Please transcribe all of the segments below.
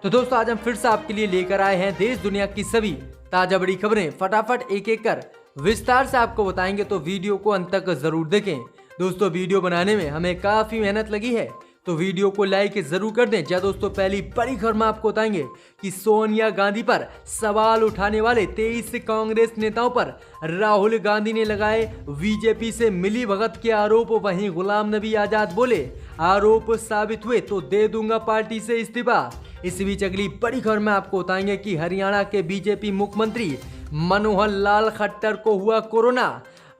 तो दोस्तों आज हम फिर से आपके लिए लेकर आए हैं देश दुनिया की सभी ताजा बड़ी खबरें फटाफट एक एक कर विस्तार से आपको बताएंगे, तो वीडियो को अंत तक जरूर देखें। दोस्तों वीडियो बनाने में हमें काफी मेहनत लगी है, तो वीडियो को लाइक जरूर कर दें। जा दोस्तों पहली बड़ी खबर में आपको बताएंगे कि सोनिया गांधी पर सवाल उठाने वाले 23 कांग्रेस नेताओं पर राहुल गांधी ने लगाए बीजेपी से मिली भगत के आरोप। वहीं गुलाम नबी आजाद बोले आरोप साबित हुए तो दे दूंगा पार्टी से इस्तीफा। इस बीच अगली बड़ी खबर में आपको बताएंगे कि हरियाणा के बीजेपी मुख्यमंत्री मनोहर लाल खट्टर को हुआ कोरोना।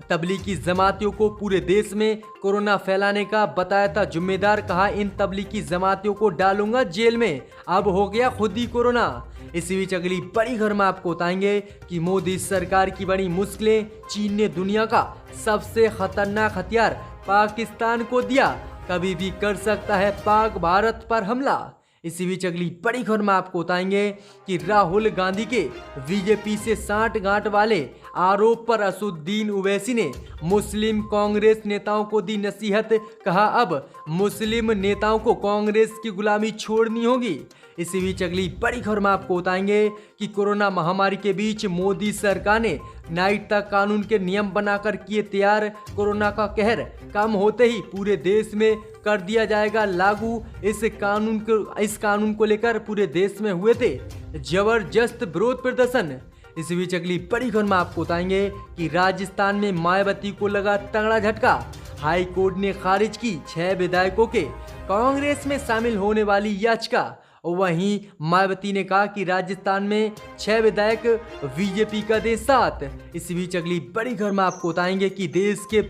तबलीगी जमातियों को पूरे देश में कोरोना फैलाने का बताया था जिम्मेदार, कहा इन तबलीगी जमातियों को डालूंगा जेल में, अब हो गया खुद ही कोरोना। इसी बीच अगली बड़ी खबर में आपको बताएंगे कि मोदी सरकार की बड़ी मुश्किलें, चीन ने दुनिया का सबसे खतरनाक हथियार पाकिस्तान को दिया, कभी भी कर सकता है पाक भारत पर हमला। इसी बीच अगली बड़ी खबर में आपको बताएंगे कि राहुल गांधी के बीजेपी से सांठगांठ वाले आरोप पर असदुद्दीन ओवैसी ने मुस्लिम कांग्रेस नेताओं को दी नसीहत, कहा अब मुस्लिम नेताओं को कांग्रेस की गुलामी छोड़नी होगी। इसी बीच अगली बड़ी खबर में आपको बताएंगे कि कोरोना महामारी के बीच मोदी सरकार ने नागरिकता कानून के नियम बनाकर किए तैयार। कोरोना का कहर कम होते ही पूरे देश में कर दिया जाएगा लागू। इस कानून को लेकर पूरे देश में हुए थे जबरदस्त विरोध प्रदर्शन। इस बीच अगली बड़ी खबर में आपको बताएंगे कि राजस्थान में मायावती को लगा तगड़ा झटका। हाई कोर्ट ने खारिज की 6 विधायकों के कांग्रेस में शामिल होने वाली याचिका। वहीं मायावती ने कहा कि राजस्थान में 6 विधायक बीजेपी का दे साथ। इस बीच अगली बड़ी खबर में आपको बताएंगे कि देश के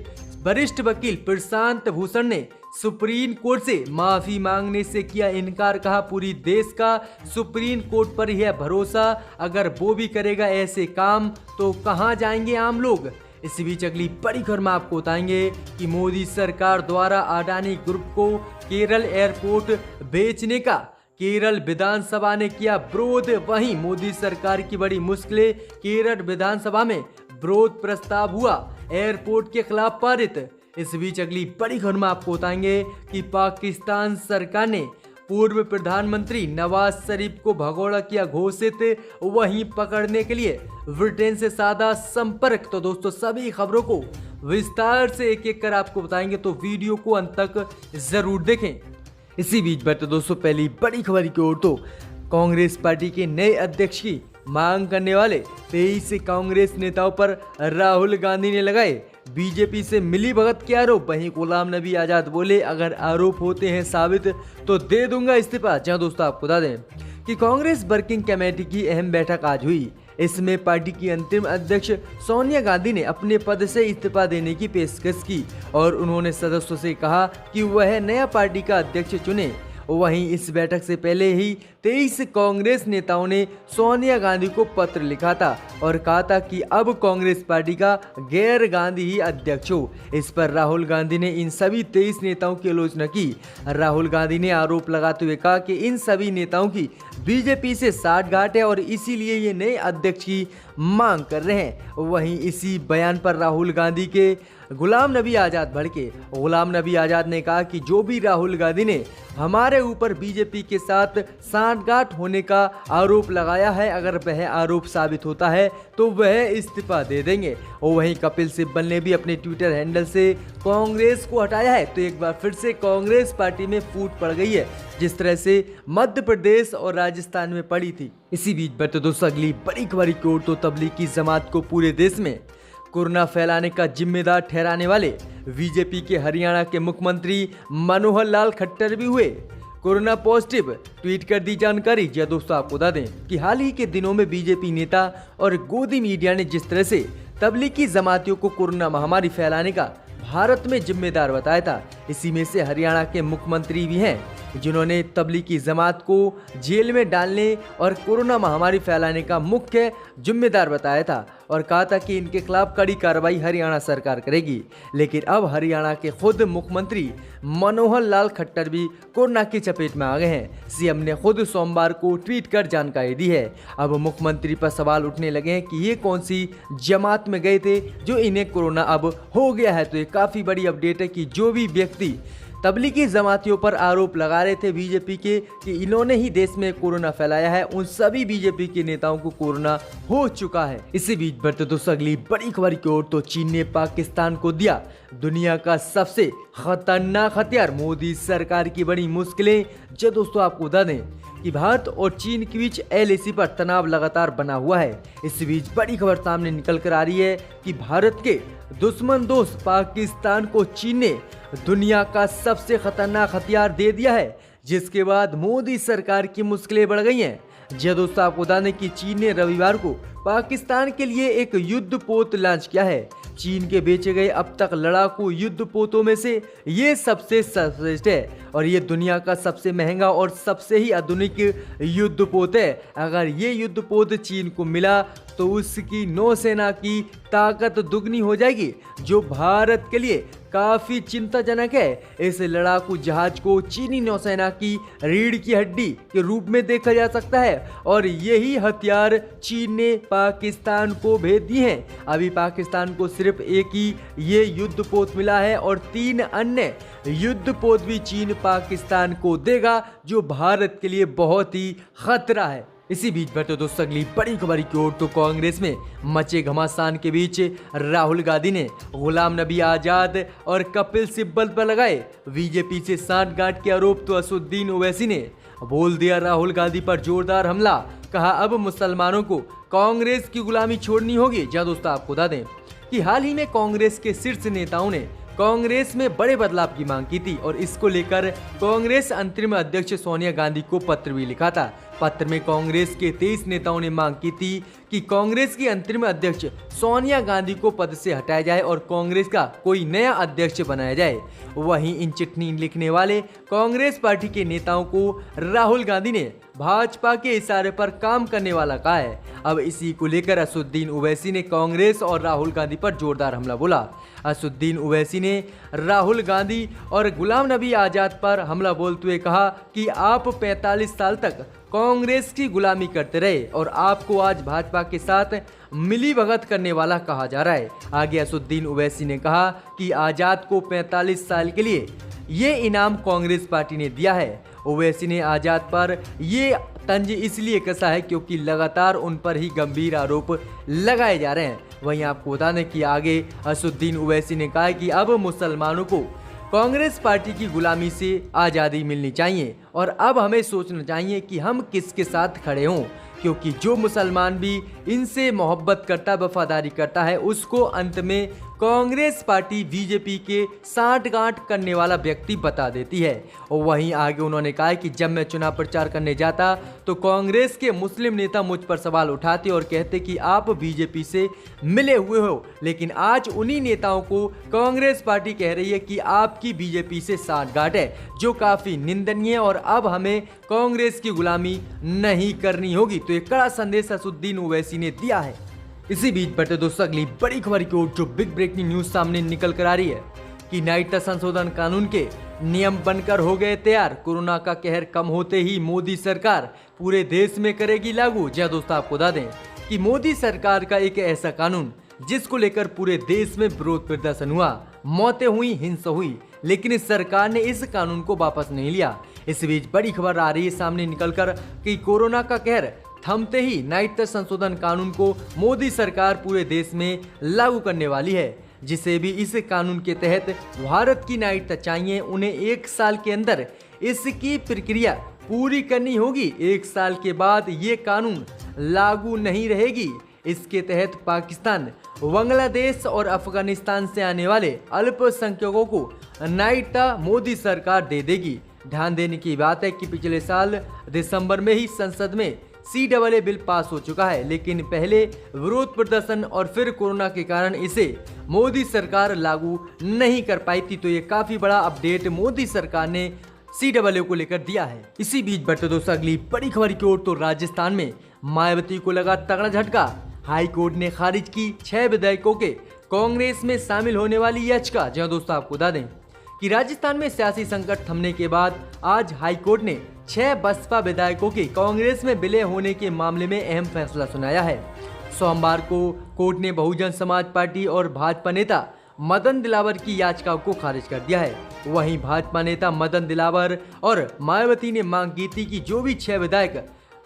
वरिष्ठ वकील प्रशांत भूषण ने सुप्रीम कोर्ट से माफी मांगने से किया इनकार, कहा पूरी देश का सुप्रीम कोर्ट पर यह भरोसा, अगर वो भी करेगा ऐसे काम तो कहां जाएंगे आम लोग। इस बीच अगली बड़ी खबर में आपको बताएंगे कि मोदी सरकार द्वारा अडानी ग्रुप को केरल एयरपोर्ट बेचने का केरल विधानसभा ने किया विरोध। वहीं मोदी सरकार की बड़ी मुश्किलें, केरल विधानसभा में विरोध प्रस्ताव हुआ एयरपोर्ट के खिलाफ पारित। इस बीच अगली बड़ी खबर में आपको बताएंगे कि पाकिस्तान सरकार ने पूर्व प्रधानमंत्री नवाज शरीफ को भगोड़ा किया घोषित, वहीं पकड़ने के लिए ब्रिटेन से साधा संपर्क। तो दोस्तों सभी खबरों को विस्तार से एक एक कर आपको बताएंगे, तो वीडियो को अंत तक जरूर देखें। इसी बीच बढ़ते दोस्तों पहली बड़ी खबर की ओर, तो कांग्रेस पार्टी के नए अध्यक्ष की मांग करने वाले 23 कांग्रेस नेताओं पर राहुल गांधी ने लगाए बीजेपी से मिली भगत के आरोप। वहीं गुलाम नबी आजाद बोले अगर आरोप होते हैं साबित तो दे दूंगा इस्तीफा। जहां दोस्तों आपको बता दें कि कांग्रेस वर्किंग कमेटी की अहम बैठक आज हुई। इसमें पार्टी की अंतरिम अध्यक्ष सोनिया गांधी ने अपने पद से इस्तीफा देने की पेशकश की और उन्होंने सदस्यों से कहा कि वह नया पार्टी का अध्यक्ष चुने। वहीं इस बैठक से पहले ही 23 कांग्रेस नेताओं ने सोनिया गांधी को पत्र लिखा था और कहा था कि अब कांग्रेस पार्टी का गैर गांधी ही अध्यक्ष हो। इस पर राहुल गांधी ने इन सभी 23 नेताओं की आलोचना की। राहुल गांधी ने आरोप लगाते हुए कहा कि इन सभी नेताओं की बीजेपी से साठगांठ है और इसीलिए ये नए अध्यक्ष की मांग कर रहे हैं। वहीं इसी बयान पर राहुल गांधी के गुलाम नबी आजाद भड़के। गुलाम नबी आजाद ने कहा कि जो भी राहुल गांधी ने हमारे ऊपर बीजेपी के साथ सांठगांठ होने का आरोप लगाया है, अगर वह आरोप साबित होता है तो वह इस्तीफा दे देंगे। और वहीं कपिल सिब्बल ने भी अपने ट्विटर हैंडल से कांग्रेस को हटाया है। तो एक बार फिर से कांग्रेस पार्टी में फूट पड़ गई है, जिस तरह से मध्य प्रदेश और राजस्थान में पड़ी थी। इसी बीच बढ़ते दोस्तों अगली बड़ी खबर की ओर, तो तबलीगी जमात को पूरे देश में कोरोना फैलाने का जिम्मेदार ठहराने वाले बीजेपी के हरियाणा के मुख्यमंत्री मनोहर लाल खट्टर भी हुए कोरोना पॉजिटिव। ट्वीट कर दी जानकारी। जी दोस्तों आपको बता दें कि हाल ही के दिनों में बीजेपी नेता और गोदी मीडिया ने जिस तरह से तबलीगी जमातियों को कोरोना महामारी फैलाने का भारत में जिम्मेदार बताया था, इसी में से हरियाणा के मुख्यमंत्री भी हैं जिन्होंने तबलीगी जमात को जेल में डालने और कोरोना महामारी फैलाने का मुख्य जिम्मेदार बताया था और कहा था कि इनके खिलाफ कड़ी कार्रवाई हरियाणा सरकार करेगी। लेकिन अब हरियाणा के खुद मुख्यमंत्री मनोहर लाल खट्टर भी कोरोना की चपेट में आ गए हैं। सीएम ने खुद सोमवार को ट्वीट कर जानकारी दी है। अब मुख्यमंत्री पर सवाल उठने लगे हैं कि ये कौन सी जमात में गए थे जो इन्हें कोरोना अब हो गया है। तो ये काफ़ी बड़ी अपडेट है कि जो भी व्यक्ति तबलीगी जमातियों पर आरोप लगा रहे थे बीजेपी के कि इन्होंने ही देश में कोरोना फैलाया है। उन सभी बीजेपी के नेताओं को कोरोना हो चुका है। इसी बीच बढ़ते दोस्तों अगली बड़ी खबर की ओर, तो चीन ने पाकिस्तान को दिया दुनिया का सबसे खतरनाक हथियार। मोदी सरकार की बड़ी मुश्किलें। जो दोस्तों आपको बता दें कि भारत और चीन के बीच एलएसी पर तनाव लगातार बना हुआ है। इस बीच बड़ी खबर सामने निकल कर आ रही है कि भारत के दुश्मन दोस्त पाकिस्तान को चीन ने दुनिया का सबसे खतरनाक हथियार दे दिया है, जिसके बाद मोदी सरकार की मुश्किलें बढ़ गई हैं। जी दोस्तों आपको बता दें कि चीन ने रविवार को पाकिस्तान के लिए एक युद्ध पोत लॉन्च किया है। चीन के बेचे गए अब तक लड़ाकू युद्ध पोतों में से ये सबसे सर्वश्रेष्ठ है और ये दुनिया का सबसे महंगा और सबसे ही आधुनिक युद्ध पोत है। अगर ये युद्ध पोत चीन को मिला तो उसकी नौसेना की ताकत दुगनी हो जाएगी, जो भारत के लिए काफी चिंताजनक है। इस लड़ाकू जहाज को चीनी नौसेना की रीढ़ की हड्डी के रूप में देखा जा सकता है और यही हथियार चीन ने पाकिस्तान को भेज दिए हैं। अभी पाकिस्तान को सिर्फ एक ही ये युद्ध पोत मिला है और 3 अन्य युद्ध पोत भी चीन पाकिस्तान को देगा, जो भारत के लिए बहुत ही खतरा है। इसी बीच बढ़ते दोस्तों अगली बड़ी खबर की ओर, तो कांग्रेस में मचे घमासान के बीच राहुल गांधी ने गुलाम नबी आजाद और कपिल सिब्बल पर लगाए बीजेपी से सांठगांठ के आरोप। तो असदुद्दीन ओवैसी ने बोल दिया राहुल गांधी पर जोरदार हमला। कहा अब मुसलमानों को कांग्रेस की गुलामी छोड़नी होगी। जहां दोस्तों आपको बता दें कि हाल ही में कांग्रेस के शीर्ष नेताओं ने कांग्रेस में बड़े बदलाव की मांग की थी और इसको लेकर कांग्रेस अंतरिम अध्यक्ष सोनिया गांधी को पत्र भी लिखा था। पत्र में कांग्रेस के 23 नेताओं ने मांग की थी कि कांग्रेस की अंतरिम अध्यक्ष सोनिया गांधी को पद से हटाया जाए और कांग्रेस का कोई नया अध्यक्ष बनाया जाए। वहीं इन चिट्ठी लिखने वाले कांग्रेस पार्टी के नेताओं को राहुल गांधी ने भाजपा के इशारे पर काम करने वाला कहा है। अब इसी को लेकर असदुद्दीन ओवैसी ने कांग्रेस और राहुल गांधी पर जोरदार हमला बोला। असदुद्दीन ओवैसी ने राहुल गांधी और गुलाम नबी आजाद पर हमला बोलते हुए कहा कि आप 45 साल तक कांग्रेस की गुलामी करते रहे और आपको आज भाजपा के साथ मिली भगत करने वाला कहा जा रहा है। आगे असदुद्दीन ओवैसी ने कहा कि आजाद को 45 साल के लिए ये इनाम कांग्रेस पार्टी ने दिया है। ओवैसी ने आजाद पर ये तंज इसलिए कसा है क्योंकि लगातार उन पर ही गंभीर आरोप लगाए जा रहे हैं। वहीं आपको बता दें कि आगे असदुद्दीन ओवैसी ने कहा कि अब मुसलमानों को कांग्रेस पार्टी की गुलामी से आज़ादी मिलनी चाहिए और अब हमें सोचना चाहिए कि हम किसके साथ खड़े हों, क्योंकि जो मुसलमान भी इनसे मोहब्बत करता, वफादारी करता है, उसको अंत में कांग्रेस पार्टी बीजेपी के सांठगांठ करने वाला व्यक्ति बता देती है। और वहीं आगे उन्होंने कहा कि जब मैं चुनाव प्रचार करने जाता तो कांग्रेस के मुस्लिम नेता मुझ पर सवाल उठाते और कहते कि आप बीजेपी से मिले हुए हो, लेकिन आज उन्हीं नेताओं को कांग्रेस पार्टी कह रही है कि आपकी बीजेपी से सांठगांठ है, जो काफी निंदनीय है और अब हमें कांग्रेस की गुलामी नहीं करनी होगी। तो एक कड़ा संदेश असदुद्दीन ओवैसी ने दिया है। इसी बीच बढ़ते दोस्तों अगली बड़ी खबर की ओर, जो बिग ब्रेकिंग न्यूज सामने निकल कर आ रही है कि नागरिकता संशोधन कानून के नियम बनकर हो गए तैयार। कोरोना का कहर कम होते ही मोदी सरकार पूरे देश में करेगी लागू। जी दोस्तों आपको बता दें कि मोदी सरकार का एक ऐसा कानून जिसको लेकर पूरे देश में विरोध प्रदर्शन हुआ, मौतें हुई, हिंसा हुई, लेकिन इस सरकार ने इस कानून को वापस नहीं लिया। इस बीच बड़ी खबर आ रही है सामने निकलकर कि कोरोना का कहर थमते ही नागरिकता संशोधन कानून को मोदी सरकार पूरे देश में लागू करने वाली है। जिसे भी इस कानून के तहत भारत की नागरिकता चाहिए, उन्हें 1 साल के अंदर इसकी प्रक्रिया पूरी करनी होगी। 1 साल के बाद ये कानून लागू नहीं रहेगी। इसके तहत पाकिस्तान, बांग्लादेश और अफगानिस्तान से आने वाले अल्पसंख्यकों को नागरिकता मोदी सरकार दे देगी। ध्यान देने की बात है कि पिछले साल दिसंबर में ही संसद में CAA बिल पास हो चुका है, लेकिन पहले विरोध प्रदर्शन और फिर कोरोना के कारण इसे मोदी सरकार लागू नहीं कर पाई थी। तो ये काफी बड़ा अपडेट मोदी सरकार ने CAA को लेकर दिया है। इसी बीच बढ़ते दोस्तों अगली बड़ी खबर की ओर, तो राजस्थान में मायावती को लगा तगड़ा झटका। हाई कोर्ट ने खारिज की 6 विधायकों के कांग्रेस में शामिल होने वाली याचिका। जहां दोस्तों आपको बता दें कि राजस्थान में सियासी संकट थमने के बाद आज हाई कोर्ट ने 6 बसपा विधायकों के कांग्रेस में विलय होने के मामले में अहम फैसला सुनाया है। सोमवार को कोर्ट ने बहुजन समाज पार्टी और भाजपा नेता मदन दिलावर की याचिका को खारिज कर दिया है। वहीं भाजपा नेता मदन दिलावर और मायावती ने मांग की थी कि जो भी 6 विधायक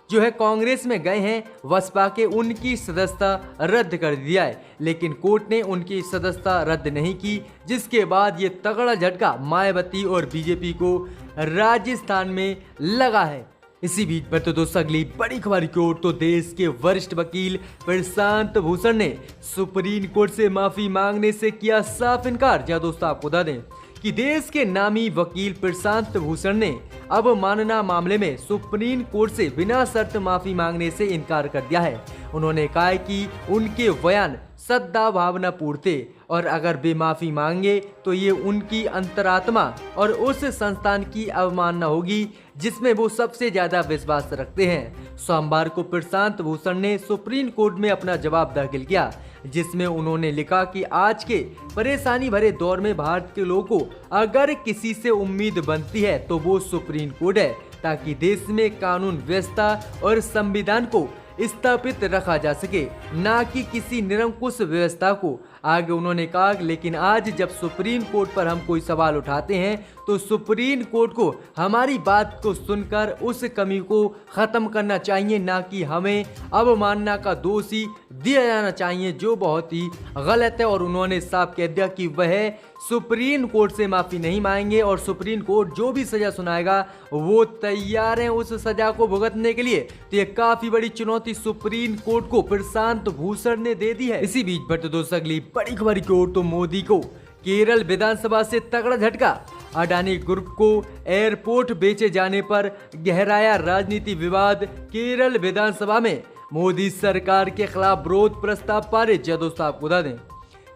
जो है कांग्रेस में गए हैं बसपा के, उनकी सदस्यता रद्द कर दिया है, लेकिन कोर्ट ने उनकी सदस्यता रद्द नहीं की, जिसके बाद ये तगड़ा झटका मायावती और बीजेपी को राजस्थान में लगा है। इसी बीच पर तो दोस्तों अगली बड़ी खबर की ओर, तो देश के वरिष्ठ वकील प्रशांत भूषण ने सुप्रीम कोर्ट से माफी मांगने से किया साफ इनकार। जहां दोस्तों आपको बता दें कि देश के नामी वकील प्रशांत भूषण ने अवमानना मामले में सुप्रीम कोर्ट से बिना शर्त माफी मांगने से इनकार कर दिया है। उन्होंने कहा है कि उनके बयान सद्भावनापूर्ण थे और अगर वे माफी मांगे तो ये उनकी अंतरात्मा और उस संस्थान की अवमानना होगी जिसमें वो सबसे ज्यादा विश्वास रखते हैं। सोमवार को प्रशांत भूषण ने सुप्रीम कोर्ट में अपना जवाब दाखिल किया, जिसमें उन्होंने लिखा कि आज के परेशानी भरे दौर में भारत के लोगों को अगर किसी से उम्मीद बनती है तो वो सुप्रीम कोर्ट है, ताकि देश में कानून व्यवस्था और संविधान को स्थापित रखा जा सके, ना कि किसी निरंकुश व्यवस्था को। आगे उन्होंने कहा, लेकिन आज जब सुप्रीम कोर्ट पर हम कोई सवाल उठाते हैं तो सुप्रीम कोर्ट को हमारी बात को सुनकर उस कमी को खत्म करना चाहिए, ना कि हमें अवमानना का दोषी दिया जाना चाहिए, जो बहुत ही गलत है। और उन्होंने साफ कह दिया कि वह सुप्रीम कोर्ट से माफी नहीं मांगेंगे और सुप्रीम कोर्ट जो भी सजा सुनाएगा वो तैयार हैं उस सजा को भुगतने के लिए। तो ये काफी बड़ी चुनौती सुप्रीम कोर्ट को प्रशांत भूषण ने दे दी है। इसी बीच पर तो दोस्तों अगली बड़ी खबर की ओर, तो मोदी को केरल विधानसभा से तगड़ा झटका। अडानी ग्रुप को एयरपोर्ट बेचे जाने पर गहराया राजनीति विवाद। केरल विधानसभा में मोदी सरकार के खिलाफ विरोध प्रस्ताव पारित। जब दोस्तों आपको बता दें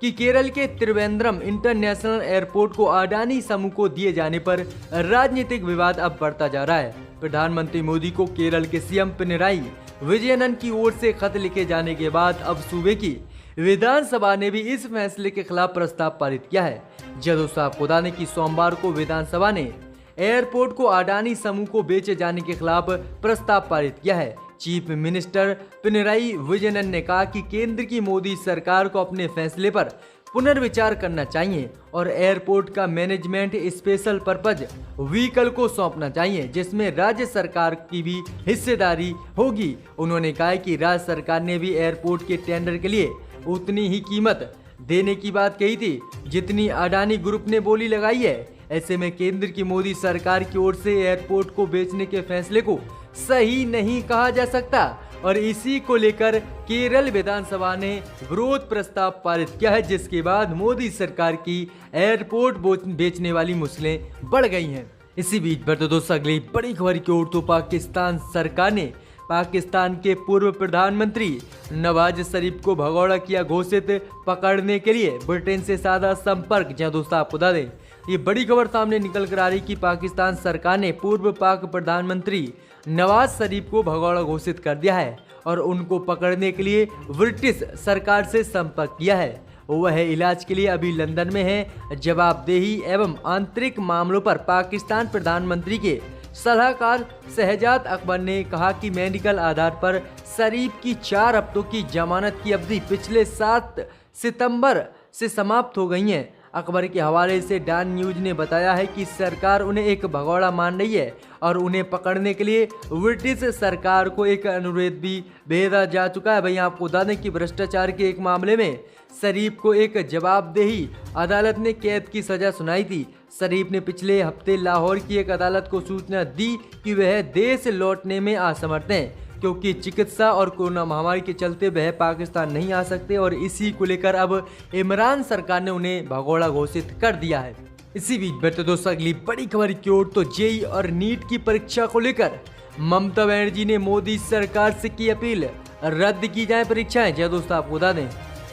कि केरल के त्रिवेंद्रम इंटरनेशनल एयरपोर्ट को अडानी समूह को दिए जाने पर राजनीतिक विवाद अब बढ़ता जा रहा है। प्रधानमंत्री मोदी को केरल के सीएम पिनराई विजयन की ओर से खत लिखे जाने के बाद अब सूबे की विधानसभा ने भी इस फैसले के खिलाफ प्रस्ताव पारित किया है। जब दोस्तों आपको बता दें कि सोमवार को विधानसभा ने एयरपोर्ट को अडानी समूह को बेचे जाने के खिलाफ प्रस्ताव पारित किया है। चीफ मिनिस्टर पिनराई विजयन ने कहा कि केंद्र की मोदी सरकार को अपने फैसले पर पुनर्विचार करना चाहिए और एयरपोर्ट का मैनेजमेंट स्पेशल पर्पज व्हीकल को सौंपना चाहिए, जिसमें राज्य सरकार की भी हिस्सेदारी होगी। उन्होंने कहा कि राज्य सरकार ने भी एयरपोर्ट के टेंडर के लिए उतनी ही कीमत देने की बात कही थी जितनी अडानी ग्रुप ने बोली लगाई है। ऐसे में केंद्र की मोदी सरकार की ओर से एयरपोर्ट को बेचने के फैसले को सही नहीं कहा जा सकता और इसी को लेकर केरल विधानसभा ने विरोध प्रस्ताव पारित किया है, जिसके बाद मोदी सरकार की एयरपोर्ट बेचने वाली मुश्किलें बढ़ गई हैं। इसी बीच पर तो दोस्तों अगली बड़ी खबर की ओर, तो पाकिस्तान सरकार ने पाकिस्तान के पूर्व प्रधानमंत्री नवाज शरीफ को भगौड़ा किया घोषित। पकड़ने के लिए ब्रिटेन से साधा संपर्क। जहां दोस्तों आपको बता दें ये बड़ी खबर सामने निकल कर आ रही कि पाकिस्तान सरकार ने पूर्व पाक प्रधानमंत्री नवाज शरीफ को भगौड़ा घोषित कर दिया है और उनको पकड़ने के लिए ब्रिटिश सरकार से संपर्क किया है। वह इलाज के लिए अभी लंदन में है। जवाबदेही एवं आंतरिक मामलों पर पाकिस्तान प्रधानमंत्री के सलाहकार शहजाद अकबर ने कहा कि मेडिकल आधार पर शरीफ की 4 हफ्तों की जमानत की अवधि पिछले 7 सितंबर से समाप्त हो गई है। अकबर के हवाले से डॉन न्यूज ने बताया है कि सरकार उन्हें एक भगौड़ा मान रही है और उन्हें पकड़ने के लिए ब्रिटिश सरकार को एक अनुरोध भी भेजा जा चुका है। भाई आपको बता दें कि भ्रष्टाचार के एक मामले में शरीफ को एक जवाबदेही अदालत ने कैद की सजा सुनाई थी। शरीफ ने पिछले हफ्ते लाहौर की एक अदालत को सूचना दी कि वह देश लौटने में असमर्थ हैं, क्योंकि चिकित्सा और कोरोना महामारी के चलते वह पाकिस्तान नहीं आ सकते और इसी को लेकर अब इमरान सरकार ने उन्हें भगौड़ा घोषित कर दिया है। इसी बीच बढ़ते दोस्तों अगली बड़ी खबर की ओर, तो जेईई और नीट की परीक्षा को लेकर ममता बनर्जी ने मोदी सरकार से की अपील, रद्द की जाए परीक्षाएं। जय दोस्तों आपको बता दें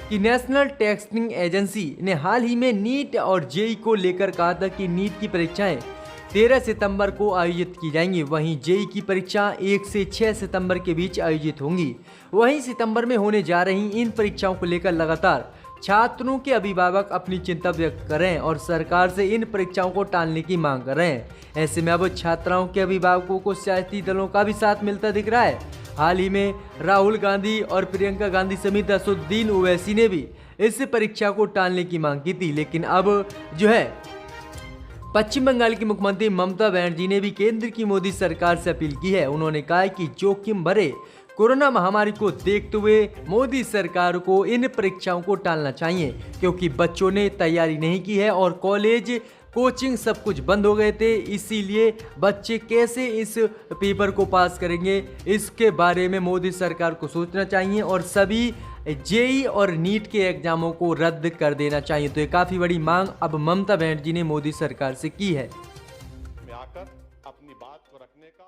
कि नेशनल टेस्टिंग एजेंसी ने हाल ही में नीट और जेईई को लेकर कहा था कि नीट की परीक्षाएं 13 सितंबर को आयोजित की जाएंगी। वहीं जेईई की परीक्षा 1 से 6 सितंबर के बीच आयोजित होंगी। वहीं सितंबर में होने जा रही इन परीक्षाओं को लेकर लगातार छात्रों के अभिभावक अपनी चिंता व्यक्त कर रहे हैं और सरकार से इन परीक्षाओं को टालने की मांग कर रहे हैं। ऐसे में अब छात्राओं के अभिभावकों को सियासी दलों का भी साथ मिलता दिख रहा है। हाल ही में राहुल गांधी और प्रियंका गांधी समेत असदुद्दीन ओवैसी ने भी इस परीक्षा को टालने की मांग की थी, लेकिन अब जो है पश्चिम बंगाल की मुख्यमंत्री ममता बनर्जी ने भी केंद्र की मोदी सरकार से अपील की है। उन्होंने कहा है कि जोखिम भरे कोरोना महामारी को देखते हुए मोदी सरकार को इन परीक्षाओं को टालना चाहिए, क्योंकि बच्चों ने तैयारी नहीं की है और कॉलेज कोचिंग सब कुछ बंद हो गए थे। इसीलिए बच्चे कैसे इस पेपर को पास करेंगे, इसके बारे में मोदी सरकार को सोचना चाहिए और सभी जेई और नीट के एग्जामों को रद्द कर देना चाहिए। तो ये काफ़ी बड़ी मांग अब ममता बनर्जी ने मोदी सरकार से की है। में आकर अपनी बात को रखने का